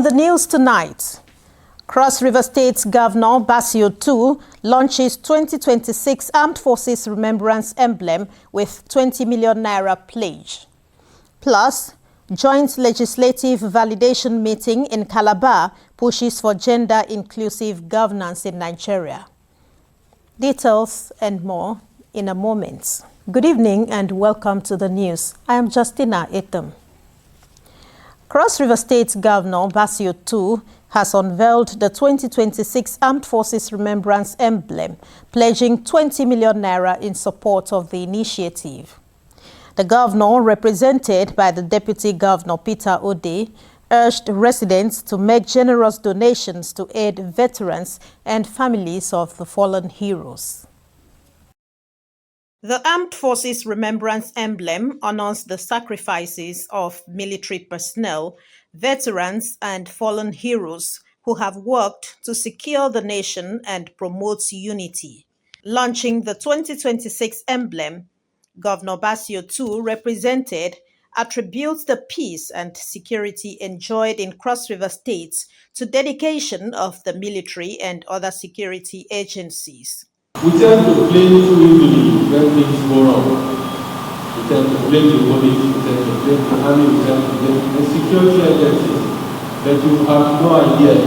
On the news tonight, Cross River State Governor Basio II launches 2026 Armed Forces Remembrance Emblem with 20 million naira pledge. Plus, joint legislative validation meeting in Calabar pushes for gender-inclusive governance in Nigeria. Details and more in a moment. Good evening and welcome to the news. I am Justina Etam. Cross River State Governor Basio II has unveiled the 2026 Armed Forces Remembrance Emblem, pledging 20 million naira in support of the initiative. The governor, represented by the Deputy Governor Peter Ode, urged residents to make generous donations to aid veterans and families of the fallen heroes. The Armed Forces Remembrance Emblem honors the sacrifices of military personnel, veterans, and fallen heroes who have worked to secure the nation and promote unity. Launching the 2026 emblem, Governor Basio II represented attributes the peace and security enjoyed in Cross River State to dedication of the military and other security agencies. We tend to blame too easily when things go wrong. We tend to blame the police, we tend to blame the army, we tend to blame the security agencies. But you have no idea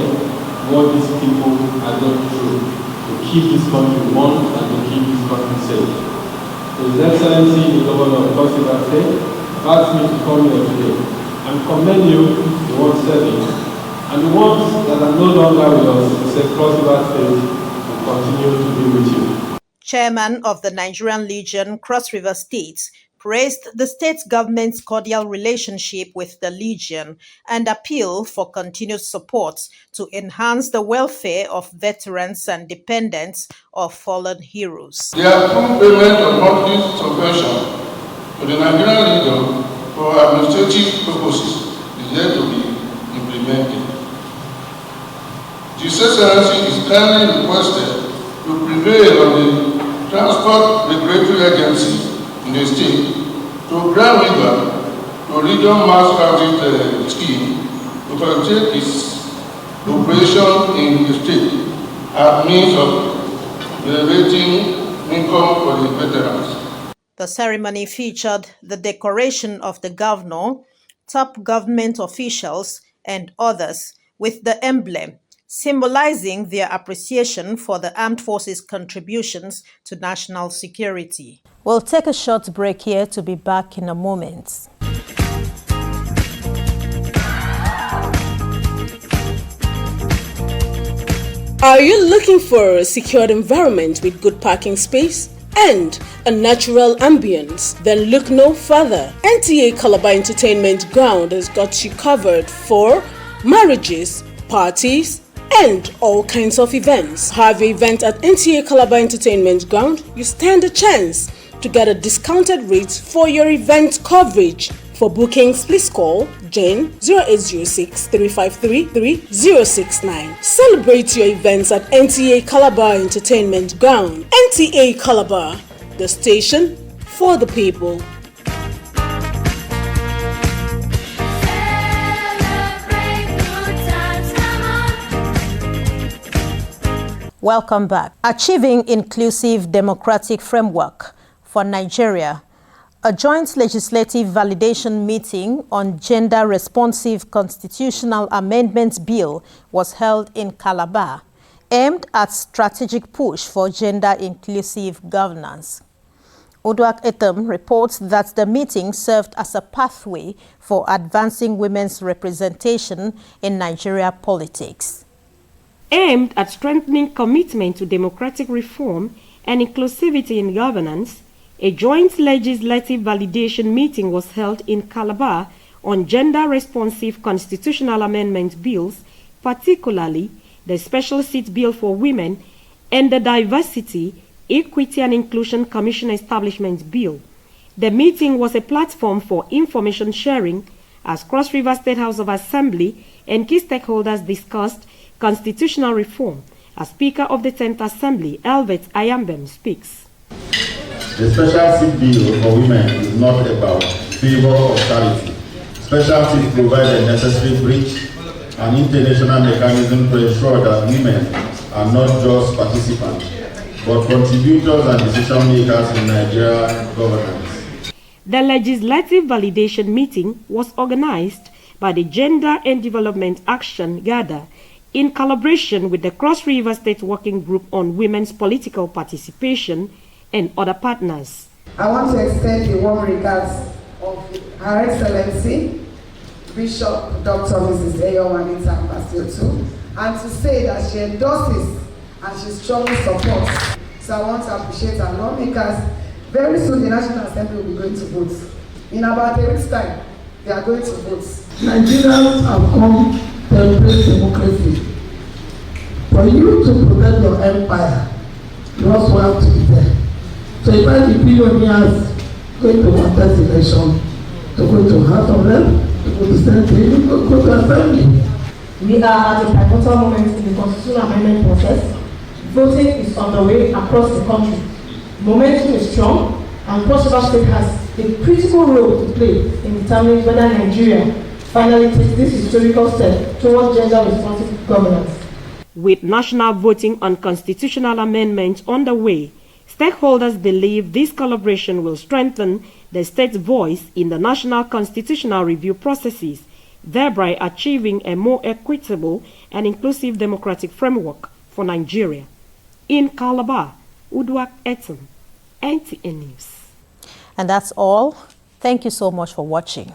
what these people are going through to keep this country warm and to keep this country safe. His Excellency, the Governor of Cross River State, asked me to come here today and commend you, the ones serving, and the ones that are no longer with us, to say Cross River State continue to be with you. Chairman of the Nigerian Legion, Cross River State, praised the state government's cordial relationship with the Legion and appealed for continued support to enhance the welfare of veterans and dependents of fallen heroes. The approved payment of monthly subvention to the Nigerian Legion for administrative purposes is yet to be implemented. His Excellency is kindly requested to prevail on the Transport Regulatory Agency in the state to grant waiver to Region Mass Transit Scheme to facilitate its operation in the state as means of generating income for the veterans. The ceremony featured the decoration of the governor, top government officials, and others with the emblem, symbolizing their appreciation for the armed forces' contributions to national security. We'll take a short break here to be back in a moment. Are you looking for a secured environment with good parking space and a natural ambience? Then look no further. Nta Calabar Entertainment Ground has got you covered for marriages, parties, and all kinds of events. Have an event at Nta Calabar Entertainment Ground, you stand a chance to get a discounted rate for your event coverage. For bookings, please call Jane 0806 353 3069. Celebrate your events at Nta Calabar Entertainment Ground. Nta Calabar, the station for the people. Welcome back. Achieving Inclusive Democratic Framework for Nigeria, a joint legislative validation meeting on gender-responsive constitutional amendments bill was held in Calabar, aimed at strategic push for gender-inclusive governance. Uduak Etam reports that the meeting served as a pathway for advancing women's representation in Nigeria politics. Aimed at strengthening commitment to democratic reform and inclusivity in governance, a joint legislative validation meeting was held in Calabar on gender-responsive constitutional amendment bills, particularly the Special Seat Bill for Women and the Diversity, Equity and Inclusion Commission Establishment Bill. The meeting was a platform for information sharing as Cross River State House of Assembly and key stakeholders discussed constitutional reform. As Speaker of the 10th Assembly, Elvet Ayambem speaks. The Special Seat Bill for Women is not about favor or charity. Special seats provide a necessary bridge an international mechanism to ensure that women are not just participants, but contributors and decision makers in Nigerian governance. The legislative validation meeting was organized by the Gender and Development Action GADA in collaboration with the Cross River State Working Group on Women's Political Participation and other partners. I want to extend the warm regards of Her Excellency Bishop Dr. Mrs. Nta Calabar, and to say that she endorses and she strongly supports. So I want to appreciate our lawmakers. Very soon the National Assembly will be going to vote. In about a week's time, they are going to vote. Nigerians have come to embrace democracy. For you to protect your empire, you also have to be there. So if I the billionaires going to contest election, to go to House of Reps, to go to Senate, to go to Assembly. We are at a pivotal moment in the constitutional amendment process. Voting is on the way across the country. Momentum is strong, and Cross River State has a critical role to play in determining whether Nigeria finally takes this historical step towards gender-responsive governance. With national voting on constitutional amendments on the way, stakeholders believe this collaboration will strengthen the state's voice in the national constitutional review processes, thereby achieving a more equitable and inclusive democratic framework for Nigeria. In Calabar, Udwak Etum, NTA News. And that's all. Thank you so much for watching.